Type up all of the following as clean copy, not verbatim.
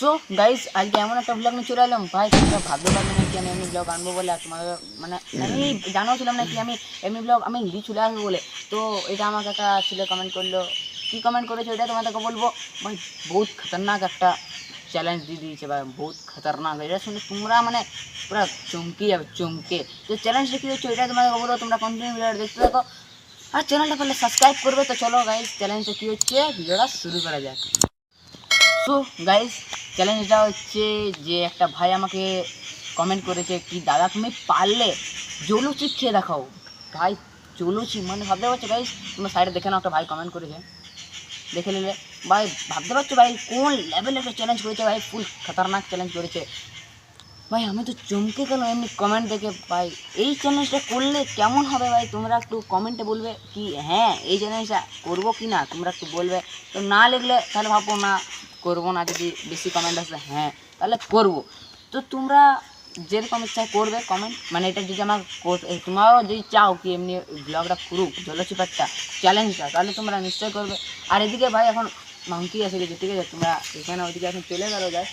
So guys আজকে এমন একটা ব্লগ নিয়ে চলে এলাম ভাই, তোমরা ভাবতে পারবে না কি আমি এমনি ব্লগ আনবো বলে। আর তোমাদের মানে আমি জানাও ছিলাম না কি আমি এমনি ব্লগ আমি হিন্দি চলে আসবো বলে। তো এটা আমাকে একটা ছেলে কমেন্ট করলো, কী কমেন্ট করেছে ওইটা তোমাদেরকে বলবো। ভাই বহুত খতরনাক একটা চ্যালেঞ্জ দিয়ে দিয়েছে ভাই, বহুত খতরনাক। এটা শুনে তোমরা মানে পুরো চমকে যাবে, চমকে। তো চ্যালেঞ্জটা কী হচ্ছে ওইটা তোমাদেরকে বলবো, তোমরা কন্টিনিউ ভিডিওটা দেখতে থাকো আর চ্যানেলটা পারলে সাবস্ক্রাইব করবে। তো চলো গাইজ চ্যালেঞ্জটা কী হচ্ছে ভিডিওটা শুরু করা যাক। সো গাইজ চ্যালেঞ্জটা হচ্ছে যে একটা ভাই আমাকে কমেন্ট করেছে কি দাদা তুমি পারলে জলুচি খেয়ে দেখাও। ভাই জলুচি মানে ভাবতে পারছো গাইজ, তোমরা সাইডে দেখে নাও, একটা ভাই কমেন্ট করেছে, দেখে নিলে। ভাই ভাবতে পারছো ভাই কোন লেভেলের একটা চ্যালেঞ্জ করেছে ভাই, ফুল খতরনাক চ্যালেঞ্জ করেছে ভাই। আমি তো চমকে গেলাম এমনি কমেন্ট দেখে। ভাই এই চ্যালেঞ্জটা করলে কেমন হবে ভাই, তোমরা একটু কমেন্টে বলবে কি হ্যাঁ এই চ্যালেঞ্জটা করবো কি না, তোমরা একটু বলবে। তো না লিখলে তাহলে ভাববো না করবো না, যদি বেশি কমেন্ট আসবে হ্যাঁ তাহলে করবো। তো তোমরা যেরকম ইচ্ছা করবে কমেন্ট, মানে এটা যদি আমার তোমরাও যদি চাও কি এমনি ব্লগটা করুক জলচিপারটা চ্যালেঞ্জটা, তাহলে তোমরা নিশ্চয়ই করবে। আর এদিকে ভাই এখন মাংকি এসে গেছে, ঠিক আছে, তোমরা এখানে ওইদিকে এখন চলে গেলো যায়,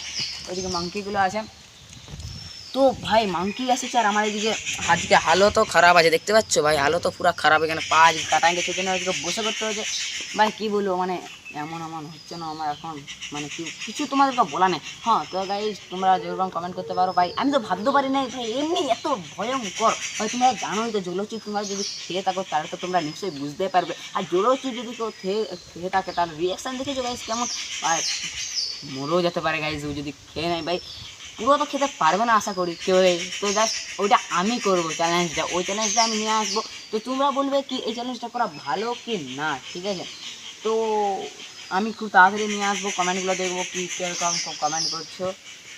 ওইদিকে মাংকিগুলো আছে। তো ভাই মাংকি এসেছে আর আমার এদিকে আজকে হালতও খারাপ আছে, দেখতে পাচ্ছ ভাই হালতও পুরো খারাপ। এখানে পা কাটাই গেছে, এখানে আজকে বসে করতে হয়েছে। ভাই কী বলবো মানে এমন হচ্ছে না আমার এখন, মানে কিছু তোমাদেরকে বলা নেই। হ্যাঁ তো গাইজ তোমরা যেরকম কমেন্ট করতে পারো ভাই, আমি তো ভাবতে পারি না ভাই এমনি এত ভয়ঙ্কর। ভাই তোমরা জানোই তো জলচি তোমরা যদি খেয়ে থাকো তাহলে তো তোমরা নিশ্চয়ই বুঝতে পারবে। আর জলচি যদি কেউ খেয়ে থাকে তার রিয়াকশান দেখেছো গাইজ কেমন, ভাই মরেও যেতে পারে গাইজ ও যদি খেয়ে নেয়। ভাই পুরো তো খেতে পারবে না আশা করি কেউ। তো জাস্ট ওইটা আমি করবো চ্যালেঞ্জটা, ওই চ্যালেঞ্জটা আমি নিয়ে আসবো। তো তোমরা বলবে কি এই চ্যালেঞ্জটা করা ভালো কি না, ঠিক আছে। তো আমি খুব তাড়াতাড়ি নিয়ে আসবো, কমেন্টগুলো দেখবো কি কীরকম কমেন্ট করছো,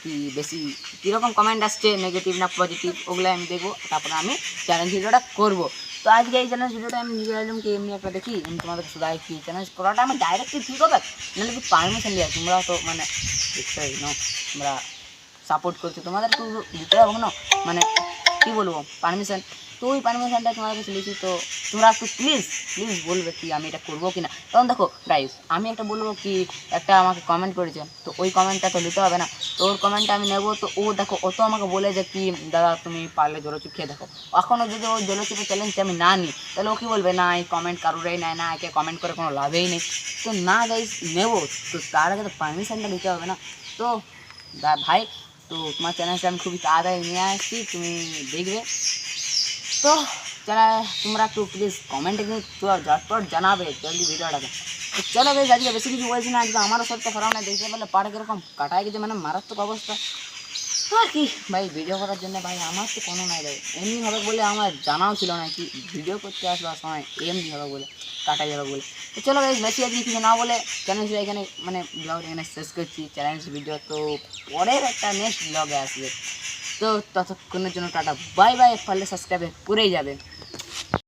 কি বেশি কীরকম কমেন্ট আসছে নেগেটিভ না পজিটিভ, ওগুলো আমি দেখবো, তারপরে আমি চ্যালেঞ্জ ভিডিওটা করবো। তো আজকে এই চ্যালেঞ্জ ভিডিওটা আমি নিজে এলাম কি এমনি একটা দেখি, আমি তোমাদের শুধু কি চ্যালেঞ্জ করাটা আমি ডাইরেক্টলি ঠিক হবে, নাহলে কি পারমিশন দেওয়া, তোমরা তো মানে নিশ্চয়ই নো তোমরা সাপোর্ট করছো, তোমাদের একটু দিতে হবে না, মানে কী বলবো পারমিশন। তো ওই পারমিশনটা তোমার কাছে লিখি। তো তোমরা একটু প্লিজ বলবে কি আমি এটা করবো কি না। কারণ দেখো গাইস আমি একটা বলবো কি, একটা আমাকে কমেন্ট করেছে, তো ওই কমেন্টটা তো নিতে হবে না, তো ওর কমেন্টটা আমি নেবো। তো ও দেখো ও তো আমাকে বলে যে কি দাদা তুমি পারলে জলচুপ খেয়ে দেখো। এখনও যদি ওই জলচুপের চ্যালেঞ্জটা আমি না নিই তাহলে ও কী বলবে না এই কমেন্ট কারোরই নেয় না, একে কমেন্ট করে কোনো লাভেই নেই। তো না গাইস নেবো, তো তার আগে তো পারমিশনটা নিতে হবে না। তো ভাই তো তোমার চ্যানেলটা আমি খুবই তাড়াতাড়ি নিয়ে আসছি, তুমি দেখবে। তো যারা তোমরা একটু প্লিজ কমেন্টে কিন্তু ঝটপট জানাবে জলদি ভিডিওটাকে। তো চলো বেশ আজকে বেশি কিছু বলছি না, আজকে আমারও শরীরটা খারাপ না, দেখতে পেলে পাড়ে কীরকম কাটায় গেছে, মানে মারাত্মক অবস্থা। আর কি ভাই ভিডিও করার জন্য ভাই আমার তো কোনো নাই ভাই, এমনি হবে বলে আমার জানাও ছিল না কি ভিডিও করতে আসবার সময় এমনি হবে বলে কাটা যাবে বলে। তো চলো গাইজ বেশি আজকে কিছু না বলে চ্যালেঞ্জটা এখানে মানে ব্লগ এখানে শেষ করছি, চ্যালেঞ্জ ভিডিও তো পরের একটা নেক্সট ব্লগে আসবে। তো ততক্ষণের জন্য টাটা বাই বাই, পারলে সাবস্ক্রাইব করেই যাবে।